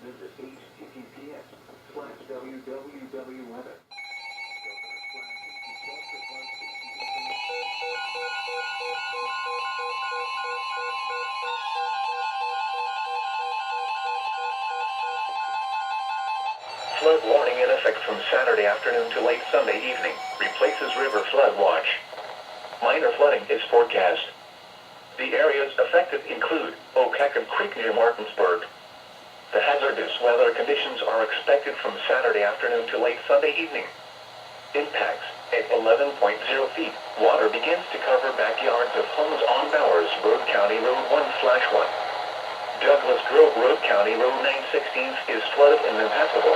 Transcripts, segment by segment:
Visit https://www.weather. Flood warning in effect from Saturday afternoon to late Sunday evening. Replaces river flood watch. Minor flooding is forecast. The areas affected include O'Kakan Creek near Martinsburg. The hazardous weather conditions are expected from Saturday afternoon to late Sunday evening. Impacts at 11.0 feet. Water begins to cover backyards of homes on Bowers Road, County Road 1/1. Douglas Grove Road, County Road 9/16 is flooded and impassable.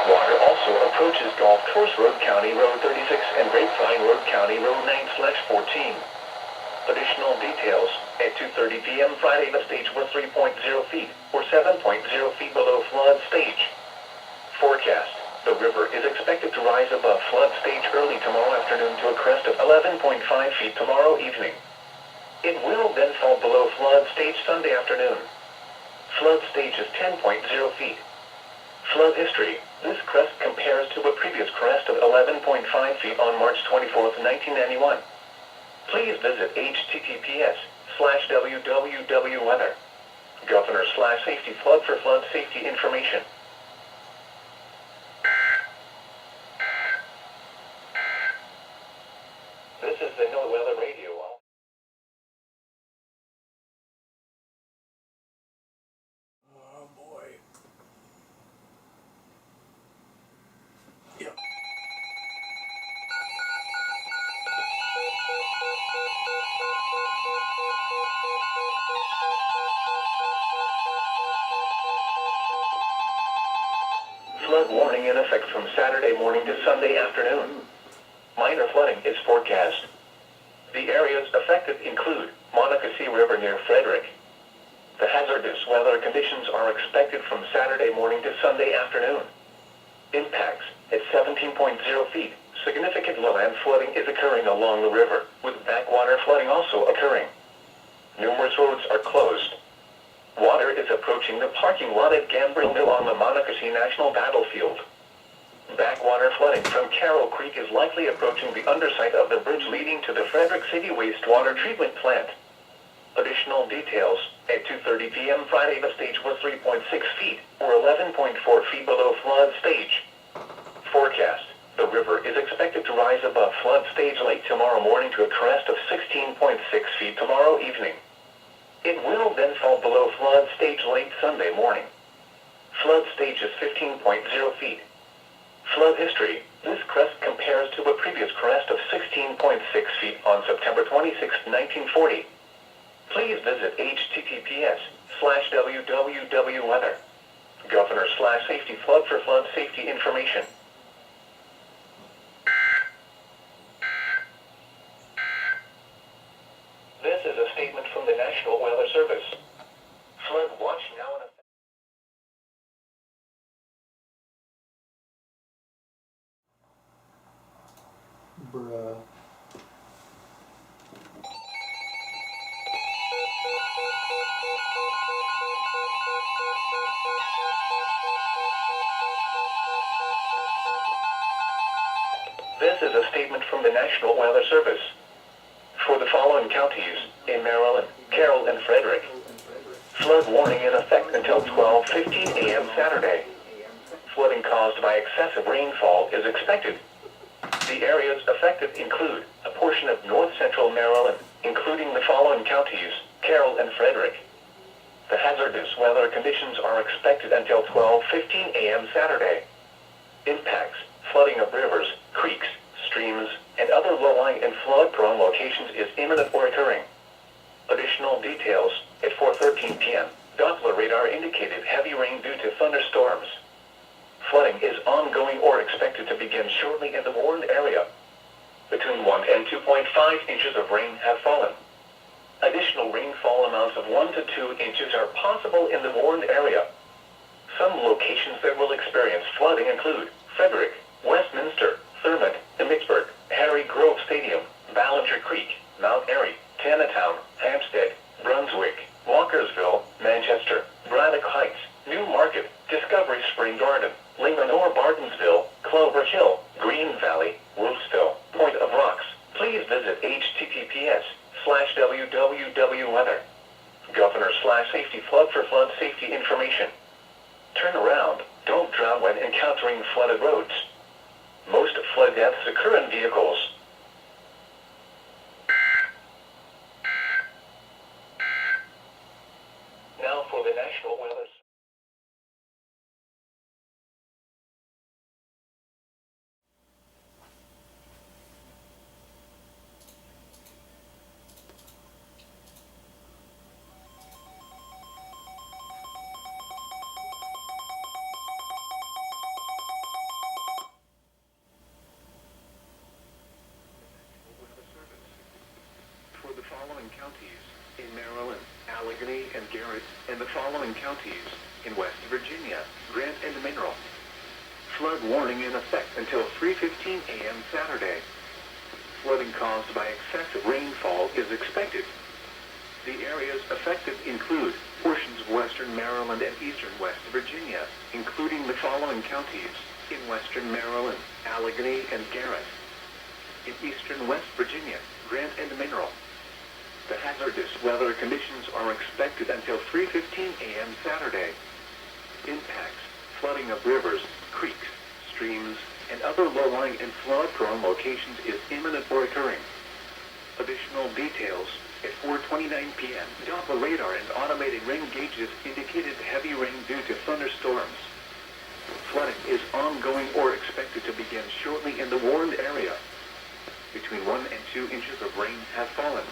Water also approaches Golf Course Road, County Road 36 and Grapevine Road, County Road 9/14. Additional details, at 2:30 p.m. Friday the stage was 3.0 feet, or 7.0 feet below flood stage. Forecast, the river is expected to rise above flood stage early tomorrow afternoon to a crest of 11.5 feet tomorrow evening. It will then fall below flood stage Sunday afternoon. Flood stage is 10.0 feet. Flood history, this crest compares to a previous crest of 11.5 feet on March 24, 1991. Please visit https://www.weather. Governor/safety flood for flood safety information. This is the NOAA Weather Radio. Oh boy. Yep. Flood warning in effect from Saturday morning to Sunday afternoon. Minor flooding is forecast. The areas affected include Monocacy River near Frederick. The hazardous weather conditions are expected from Saturday morning to Sunday afternoon. Impacts at 17.0 feet. Significant lowland flooding is occurring along the river, with backwater flooding also occurring. Numerous roads are closed. Water is approaching the parking lot at Gambrill Mill on the Monocacy National Battlefield. Backwater flooding from Carroll Creek is likely approaching the underside of the bridge leading to the Frederick City Wastewater Treatment Plant. Additional details, at 2:30 p.m. Friday the stage was 3.6 feet, or 11.4 feet below flood stage. Forecast, the river is expected to rise above flood stage late tomorrow morning to a crest of 16.6 feet tomorrow evening. It will then fall below flood stage late Sunday morning. Flood stage is 15.0 feet. Flood history, this crest compares to a previous crest of 16.6 feet on September 26, 1940. Please visit https://www.weather. Governor/safety flood for flood safety information. This is a statement from the National Weather Service. Flood watch now in effect. Bruh. This is a statement from the National Weather Service. For the following counties, in Maryland, Carroll and Frederick. Flood warning in effect until 12:15 a.m. Saturday. Flooding caused by excessive rainfall is expected. The areas affected include a portion of north-central Maryland, including the following counties, Carroll and Frederick. The hazardous weather conditions are expected until 12:15 a.m. Saturday. Impacts, flooding of rivers, creeks, streams, and other low-lying and flood-prone locations is imminent or occurring. Additional details, at 4:13 p.m., Doppler radar indicated heavy rain due to thunderstorms. Flooding is ongoing or expected to begin shortly in the warned area. Between 1 and 2.5 inches of rain have fallen. Additional rainfall amounts of 1 to 2 inches are possible in the warned area. Some locations that will experience flooding include Frederick, Westminster, Thurmont, Emmitsburg, Harry Grove Stadium, Ballinger Creek, Mount Airy, Tanatown, Hampstead, Brunswick, Walkersville, Manchester, Braddock Heights, New Market, Clover Hill, Green Valley, Roofsville, Point of Rocks. Please visit https:/www.weather. Governor/safety flood for flood safety information. Turn around. Don't drown when encountering flooded roads. Most flood deaths occur in vehicles. Now for the National Weather. For the following counties in Maryland, Allegheny and Garrett, and the following counties in West Virginia, Grant and Mineral. Flood warning in effect until 3:15 a.m. Saturday. Flooding caused by excessive rainfall is expected. The areas affected include portions of western Maryland and eastern West Virginia, including the following counties in western Maryland, Allegheny and Garrett. In eastern West Virginia, Grant and Mineral. The hazardous weather conditions are expected until 3:15 a.m. Saturday. Impacts, flooding of rivers, creeks, streams, and other low-lying and flood-prone locations is imminent or occurring. Additional details at 4:29 p.m. Doppler radar and automated rain gauges indicated heavy rain due to thunderstorms. Flooding is ongoing or expected to begin shortly in the warned area. Between 1 and 2 inches of rain have fallen.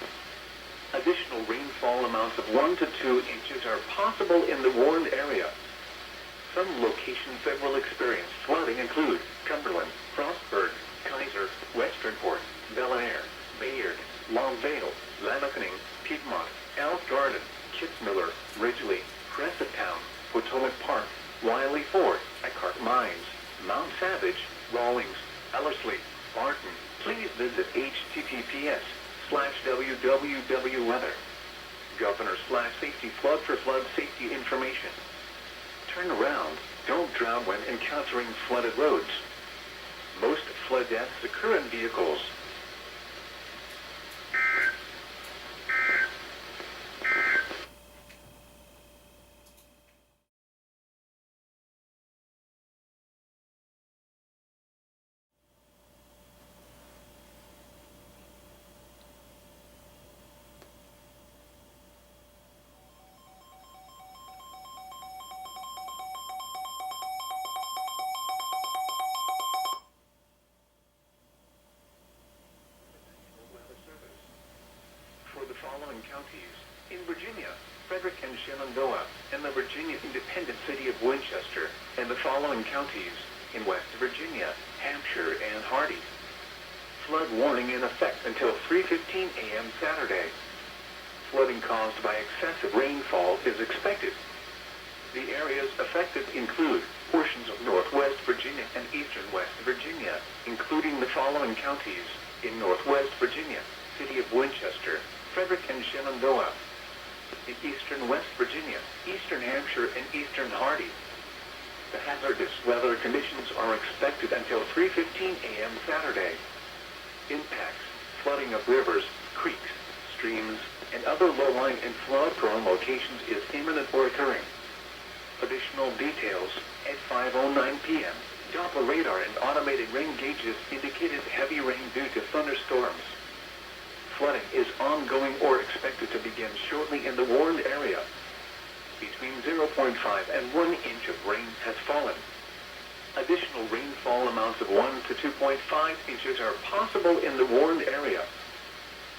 Additional rainfall amounts of 1 to 2 inches are possible in the warned area. Some locations that will experience flooding include Cumberland, Frostburg, Kaiser, Westernport, Bel Air, Bayard, Longvale, Lamachinning, Piedmont, Elk Garden, Kitzmiller, Ridgely, Crescenttown, Potomac Park, Wiley Ford, Eckhart Mines, Mount Savage, Rawlings, Ellerslie, Barton. Please visit https:/www.weather. Governor/safety flood for flood safety information. Turn around. Don't drown when encountering flooded roads. Most flood deaths occur in vehicles. Following counties in Virginia, Frederick and Shenandoah, and the Virginia independent city of Winchester, and the following counties in West Virginia, Hampshire, and Hardee. Flood warning in effect until 3:15 a.m. Saturday. Flooding caused by excessive rainfall is expected. The areas affected include portions of Northwest Virginia and eastern West Virginia, including the following counties in Northwest Virginia, city of Winchester, Frederick and Shenandoah. In eastern West Virginia, eastern Hampshire, and eastern Hardee. The hazardous weather conditions are expected until 3:15 a.m. Saturday. Impacts, flooding of rivers, creeks, streams, and other low-lying and flood-prone locations is imminent or occurring. Additional details at 5:09 p.m. Doppler radar and automated rain gauges indicated heavy rain due to thunderstorms. Flooding is ongoing or expected to begin shortly in the warned area. Between 0.5 and 1 inch of rain has fallen. Additional rainfall amounts of 1 to 2.5 inches are possible in the warned area.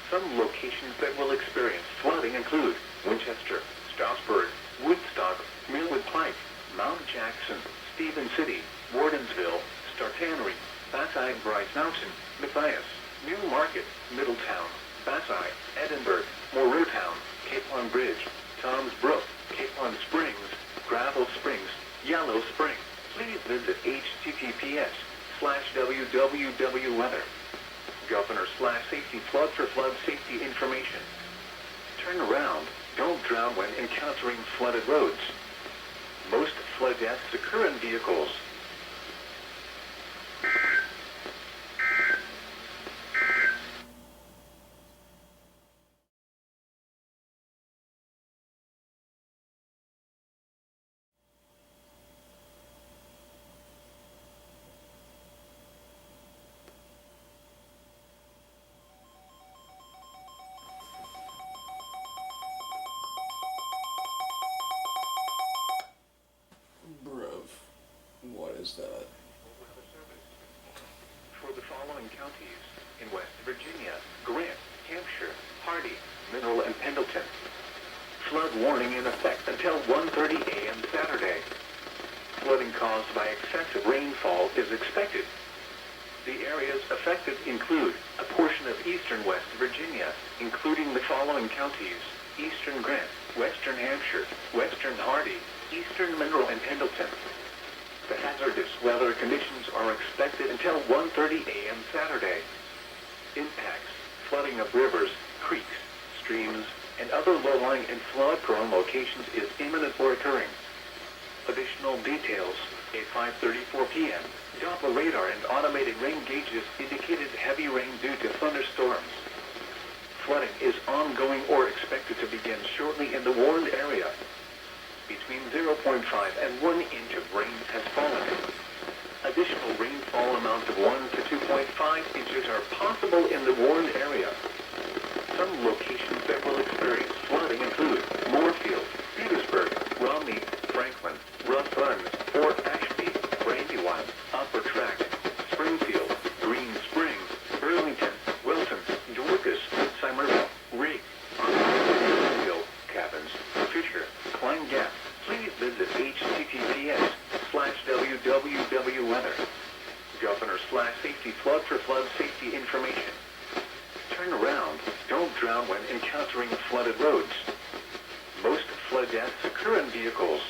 Some locations that will experience flooding include Winchester, Strasburg, Woodstock, Millwood Pike, Mount Jackson, Stephen City, Wardensville, Startannery, Bayside, Bryce Mountain, Matthias, New Market, Middletown, Bayside, Edinburgh, Moortown, Cape Pond Bridge, Toms Brook, Cape Pond Springs, Gravel Springs, Yellow Spring. Please visit https:/www.weather. Governor/safety flood for flood safety information. Turn around. Don't drown when encountering flooded roads. Most flood deaths occur in vehicles. counties in West Virginia, Grant, Hampshire, Hardee, Mineral, and Pendleton. Flood warning in effect until 1:30 a.m. Saturday. Flooding caused by excessive rainfall is expected. The areas affected include a portion of eastern West Virginia, including the following counties: eastern Grant, western Hampshire, western Hardee, eastern Mineral, and Pendleton. The hazardous weather conditions are expected until 1:30 a.m. Saturday. Impacts: flooding of rivers, creeks, streams, and other low-lying and flood-prone locations is imminent or occurring. Additional details: at 5:34 p.m., Doppler radar and automated rain gauges indicated heavy rain due to thunderstorms. Flooding is ongoing or expected to begin shortly in the warned area. Between 0.5 and 1 inch of rain has fallen. Additional rainfall amounts of 1 to 2.5 inches are possible in the warned area. Some locations that will experience flooding include Moorfield, Petersburg, Romney, Franklin, Ruthven, Fort Ashby, Brandywine, Upper Tract, Springfield, Green Springs, Burlington, Wilton, Dorcas, Somerville, Rigg, Arnold, Cabins, Fisher, Klein Gap. Please visit https:/www.weather. Governor/safety flood for flood safety information. Turn around. Don't drown when encountering flooded roads. Most flood deaths occur in vehicles.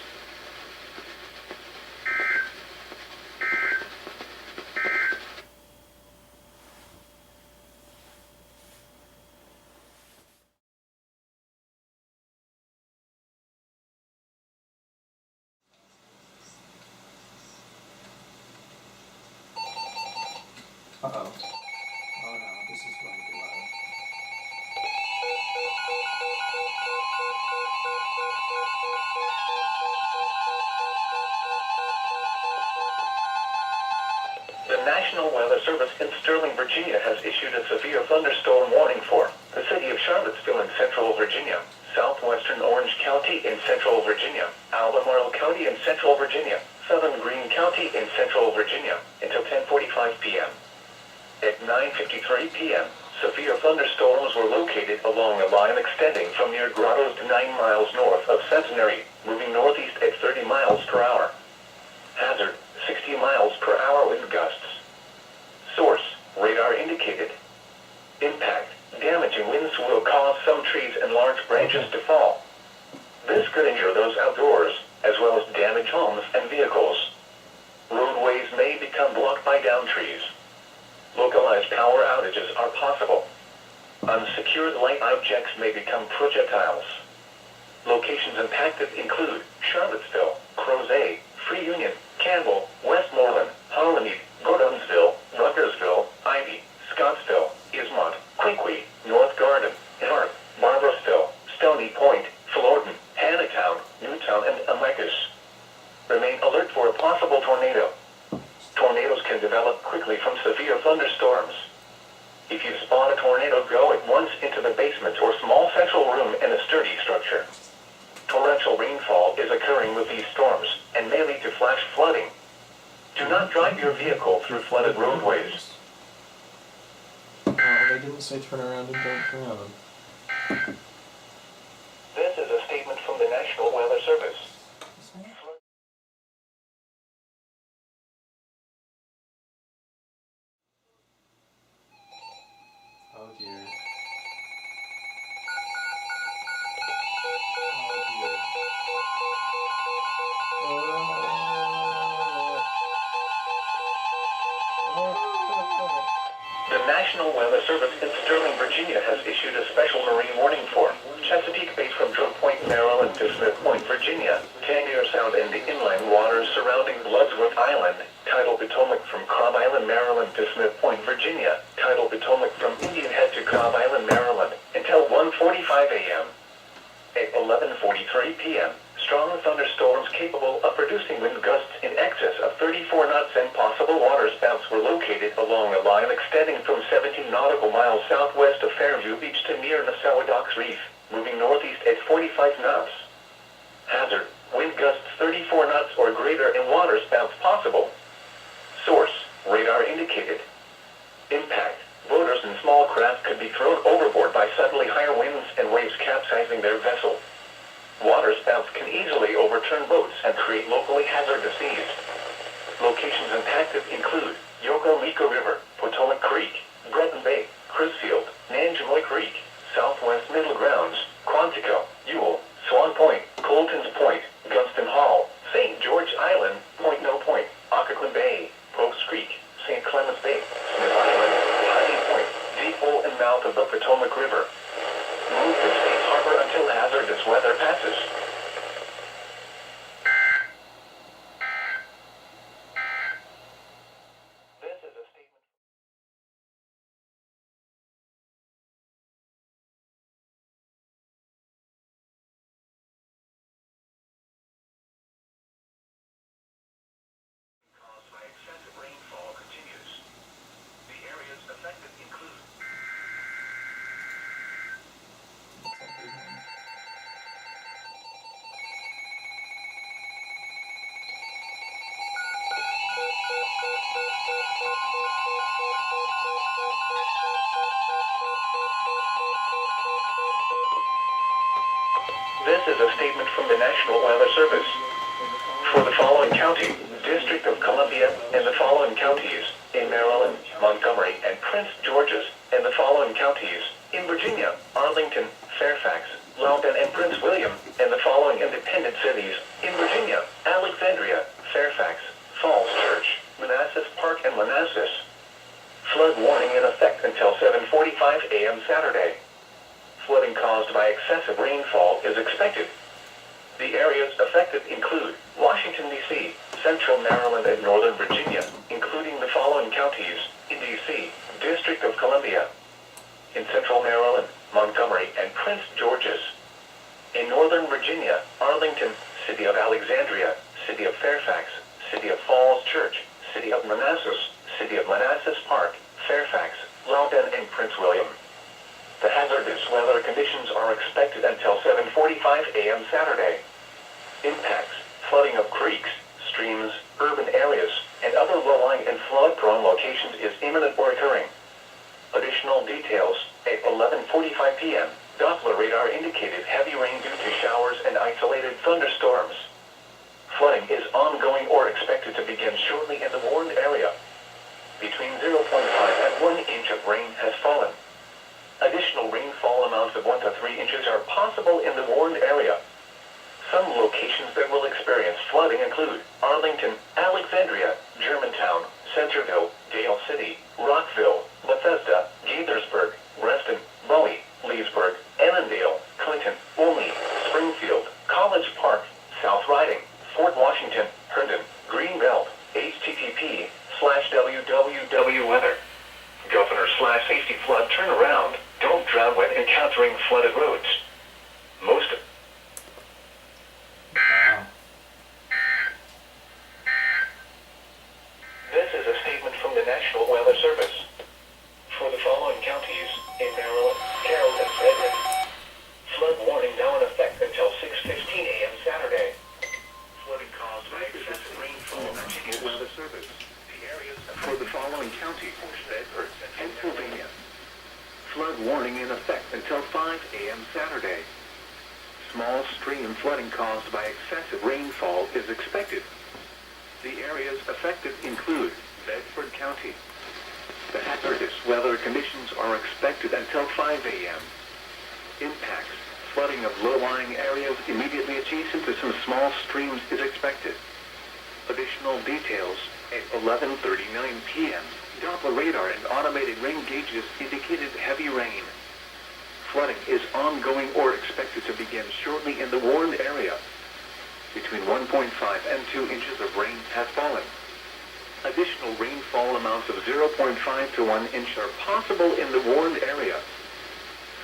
Uh-oh. Oh no, this is going to be loud. The National Weather Service in Sterling, Virginia has issued a severe thunderstorm warning for the city of Charlottesville in central Virginia, southwestern Orange County in central Virginia, Albemarle County in central Virginia, southern Greene County in central Virginia, until 10:45 p.m. At 9:53 p.m., severe thunderstorms were located along a line extending from near Grottoes to 9 miles north of Centenary, moving northeast at 30 miles per hour. Hazard: 60 miles per hour wind gusts. Source: radar indicated. Impact: damaging winds will cause some trees and large branches to fall. This could injure those outdoors, as well as damage homes and vehicles. Roadways may become blocked by downed trees. Localized power outages are possible. Unsecured light objects may become projectiles. Locations impacted include Charlottesville, Crozet, Free Union, Campbell, Westmoreland, Hollymead, Gordonsville, Rutgersville, Ivy, Scottsville, Ismont, Quinqui, North Garden, Hart, Barbarossville, Stony Point, Fullerton, Hannahtown, Newtown, and Amicus. Remain alert for a possible tornado. Tornadoes can develop quickly from severe thunderstorms. If you spot a tornado, go at once into the basement or small central room in a sturdy structure. Torrential rainfall is occurring with these storms and may lead to flash flooding. Do not drive your vehicle through flooded roadways. Oh, they didn't say turn around and don't turn around. This is a statement from the National Weather Service. Oh dear. The National Weather Service in Sterling, Virginia has issued a special marine warning for Chesapeake Bay from Drum Point, Maryland to Smith Point, Virginia, Tangier Sound and the inland waters surrounding Bloodsworth Island, Tidal Potomac from Cobb Island, Maryland to Smith Point, Virginia, Tidal Potomac from Indian Head to Cobb Island, Maryland, until 1:45 a.m. At 11:43 p.m., strong thunderstorms capable of producing wind gusts in excess of 34 knots and possible waterspouts were located along a line extending from 17 nautical miles southwest of Fairview Beach to near Nassau Docks Reef, moving northeast at 45 knots. Hazard: wind gusts 34 knots or greater and waterspouts possible. Source: radar indicated. Impact: create locally hazardous seas. Locations impacted include Yokosuka River, Potomac Creek, Breton Bay, Crisfield, Nanjamoy Creek, Southwest Middle Grounds, Quantico, Ewell, Swan Point, Colton's Point, Gunston Hall, St. George Island, Point No Point, Occoquan Bay, Post Creek, St. Clements Bay, Smith Island, Piney Point, Deep Hole and mouth of the Potomac River. Move to Safe Harbor until hazardous weather passes. This is a statement. Caused by excessive rainfall continues. The areas affected include This is a statement from the National Weather Service. For the following county, District of Columbia, and the following counties, in Maryland, Montgomery, and Prince George's, and the following counties, in Virginia, Arlington, Fairfax, Loudoun, and Prince William, and the following independent cities, in Virginia, Alexandria, Fairfax, Falls Church, Manassas Park, and Manassas. Flood warning in effect until 7:45 a.m. Saturday. Flooding caused by excessive rainfall is expected. The areas affected include Washington, D.C., Central Maryland, and Northern Virginia, including the following counties, in D.C., District of Columbia, in Central Maryland, Montgomery, and Prince George's, in Northern Virginia, Arlington, City of Alexandria, City of Fairfax, City of Falls Church, City of Manassas, City of Manassas Park, Fairfax, Loudoun, and Prince William. The hazardous weather conditions are expected until 7:45 a.m. Saturday. Impacts, flooding of creeks, streams, urban areas, and other low-lying and flood-prone locations is imminent or occurring. Additional details, at 11:45 p.m., Doppler radar indicated heavy rain due to showers and isolated thunderstorms. Flooding is ongoing or expected to begin shortly in the warned area. Between 0.5 and 1 inch of rain has fallen. Additional rainfall amounts of 1 to 3 inches are possible in the warned area. Some locations that will experience flooding include Arlington, Alexandria, Germantown, Centerville, Dale City, Rockville, Bethesda, Gaithersburg, Reston, Bowie, Leesburg, Annandale, Clinton, Olney, Springfield, College Park, South Riding, Fort Washington, Herndon, Greenbelt, http://www.weather. Governor/safety flood turnaround. Don't drown when encountering flooded roads. Most of This is a statement from the National Weather Service. For the following counties, in Maryland, Carroll, and Frederick, flood warning now in effect until 6:15 a.m. Saturday. Flooding caused by excessive rainfall continues. Weather Service. The areas for the following counties, Bedford, Pennsylvania. Flood warning in effect until 5 a.m. Saturday. Small stream flooding caused by excessive rainfall is expected. The areas affected include Bedford County. The hazardous weather conditions are expected until 5 a.m. Impacts, flooding of low-lying areas immediately adjacent to some small streams is expected. Additional details at 11:39 p.m. Doppler radar and automated rain gauges indicated heavy rain. Flooding is ongoing or expected to begin shortly in the warned area. Between 1.5 and 2 inches of rain has fallen. Additional rainfall amounts of 0.5 to 1 inch are possible in the warned area.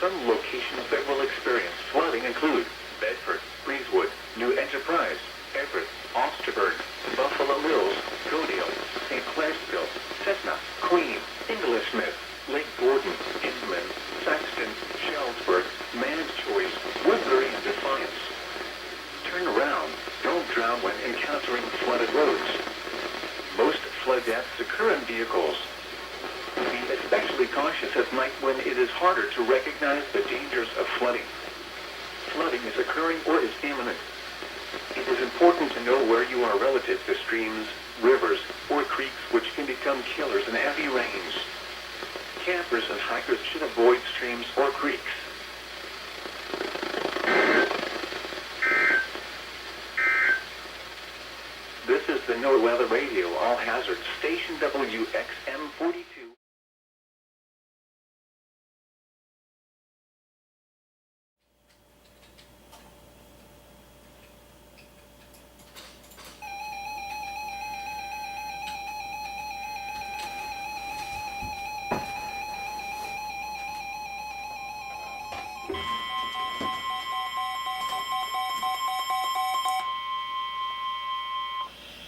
Some locations that will experience flooding include Bedford, Breezewood, New Enterprise, Everett, Osterburg, Buffalo Mills, Godale, St. Clairsville, Cessna, Queen, Englishmith, Lake Gordon, Inman, Saxton, Sheldsburg, Man's Choice, Woodbury, and Defiance. Turn around. Don't drown when encountering flooded roads. Most flood deaths occur in vehicles. Be especially cautious at night when it is harder to recognize the dangers of flooding. Flooding is occurring or is imminent. In It is important to know where you are relative to streams, rivers, or creeks which can become killers in heavy rains. Campers and hikers should avoid streams or creeks. This is the NOAA Weather Radio All Hazards Station WXM42.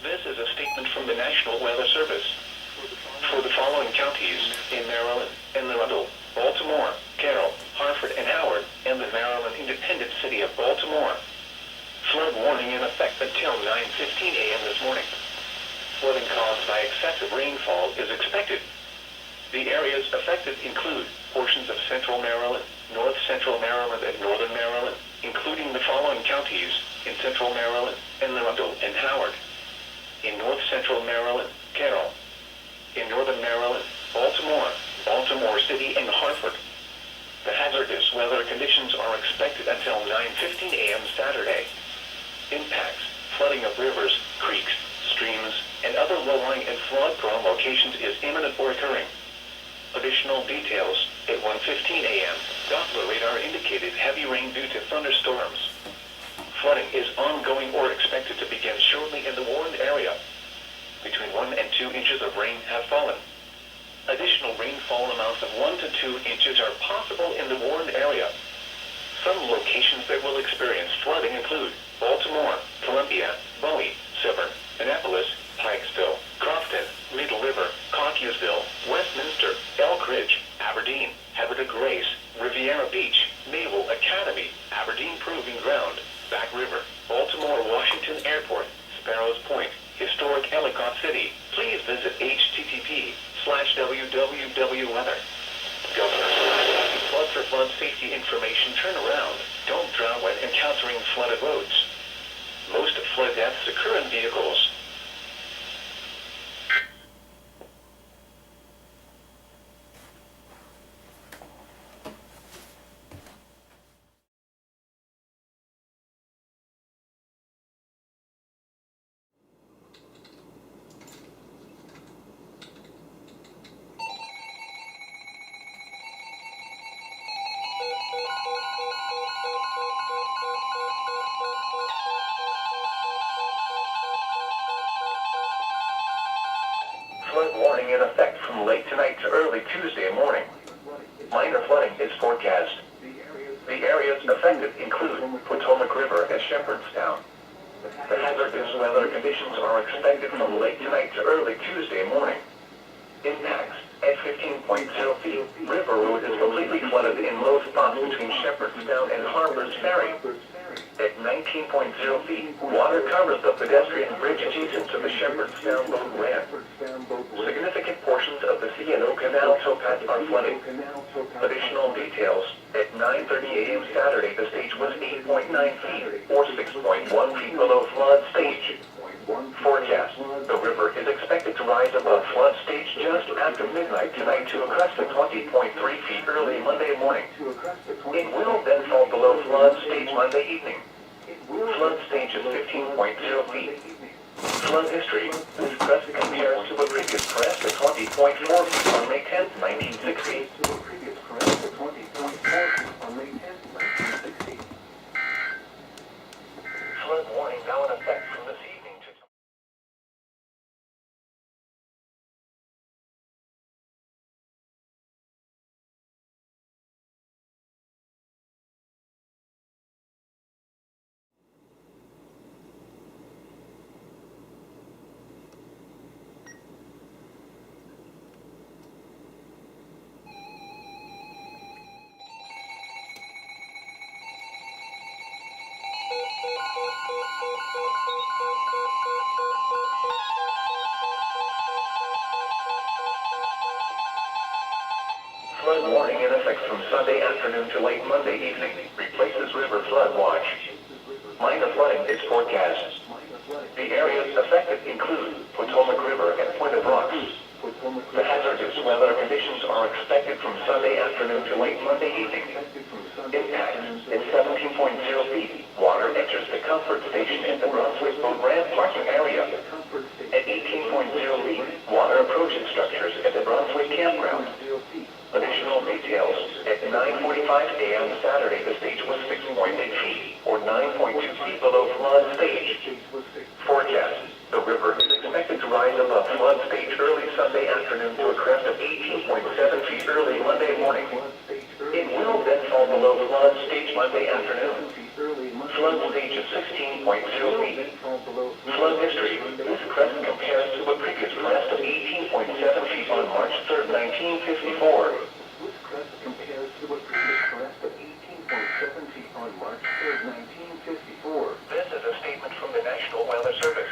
This is a statement from the National Weather Service. For the following counties in Maryland, in the Rundle, Baltimore, Carroll, Hartford, and Howard, and the Maryland Independent City of Baltimore. Flood warning in effect until 9:15 a.m. this morning. Flooding caused by excessive rainfall is expected. The areas affected include portions of central Maryland, north central Maryland, and northern Maryland, including the following counties in central Maryland, in the Rundle, and Howard. In north central Maryland, Carroll. In northern Maryland, Baltimore, Baltimore City, and Hartford. The hazardous weather conditions are expected until 9:15 a.m. Saturday. Impacts: flooding of rivers, creeks, streams, and other low-lying and flood-prone locations is imminent or occurring. Additional details: at 1:15 a.m., Doppler radar indicated heavy rain due to thunderstorms. Flooding is ongoing or expected to begin shortly in the warned area. Between 1 and 2 inches of rain have fallen. Additional rainfall amounts of 1 to 2 inches are possible in the warned area. Some locations that will experience flooding include Baltimore, Columbia, Bowie, Severn, Annapolis, Pikesville, Crofton, Middle River, Cockeysville, Westminster, Elk Ridge, Aberdeen, Havre de Grace, Riviera Beach, Naval Academy, Aberdeen Proving Ground, Back River, Baltimore Washington Airport, Sparrows Point, Historic Ellicott City. Please visit http://www.weather. Governor flood for flood safety information. Turn around. Don't drown when encountering flooded roads. Most flood deaths occur in vehicles. Flood warning in effect from late tonight to early Tuesday morning. Minor flooding is forecast. The areas affected include Potomac River at Shepherdstown. The hazardous weather conditions are expected from late tonight to early Tuesday morning. Impacts: at 15.0 feet, River Road is completely flooded in low spots between Shepherdstown and Harper's Ferry. At 19.0 feet, water covers the pedestrian bridge adjacent to the Shepherdstown boat ramp. Significant portions of the C&O Canal towpath are flooding. Additional details: at 9:30 a.m. Saturday, the stage was 8.9 feet, or 6.1 feet below flood stage. Forecast: the river is expected to rise above flood stage just after midnight tonight to a crest of 20.3 feet early Monday morning. It will then fall below flood stage Monday evening. Flood stage is 15.0 feet. Flood history: this crest compares to a previous crest of 20.4 feet on May 10, 1960. Flood warning now in effect from this evening to... Flood warning in effect from Sunday afternoon to late Monday evening. Replaces river flood watch. Minor flooding is forecast. The areas affected include Potomac River and Point of Rocks. The hazardous weather conditions are expected from Sunday afternoon to late Monday evening. Impact at 17.0 feet. Water enters the comfort station at the Brunswick Boat Ramp parking area. At 18.0 feet, water approaches structures at the Brunswick campground. Additional details. At 9:45 a.m. Saturday, the stage was 6.8 feet, or 9.2 feet below flood stage. Forecast. The river is expected to rise above flood stage early Sunday afternoon to a crest of 18.7 feet early Monday morning. It will then fall below flood stage Monday afternoon. Flood stage is 16.0 feet. Flood history. This crest compares to a previous crest of 18.7 feet on March 3rd, 1954. This crest compares to a previous crest of 18.7 feet on March 3rd, 1954. This is a statement from the National Weather Service.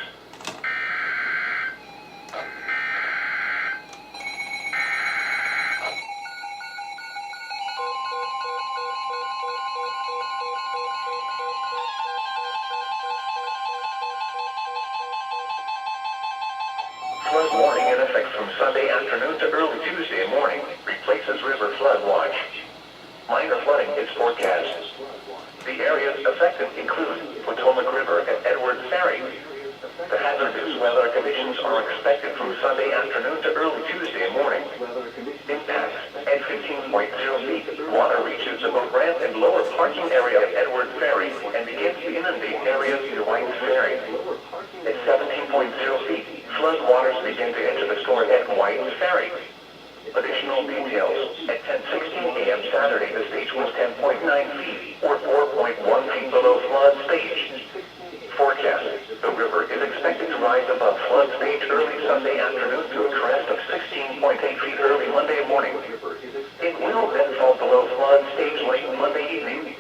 Flood warning in effect from Sunday afternoon to early Tuesday morning. Replaces river flood watch. Minor flooding is forecast. The areas affected include Potomac River and Edwards Ferry. The hazardous weather conditions are expected from Sunday afternoon to early Tuesday morning. Impacts at 15.0 feet. Water reaches the boat ramp and lower parking area at Edwards Ferry and begins to inundate areas near White's Ferry. At 17.0 feet, flood waters begin to enter the store at White's Ferry. Additional details. At 10:16 a.m. Saturday, the stage was 10.9 feet, or 4.1 feet below flood stage. Forecast. The river is expected to rise above flood stage early Sunday afternoon to a crest of 16.8 feet early Monday morning. It will then fall below flood stage late Monday evening.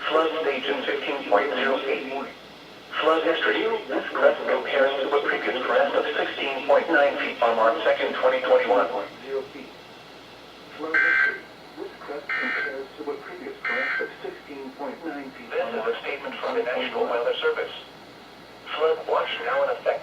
Flood stage is 15.0 feet. Flood history. This crest compares to a previous crest of 16.9 feet on March 2nd, 2021. Flood history. This crest compares to a previous crest of 16.9 feet. This is a statement from the National Weather Service. Flood watch now in effect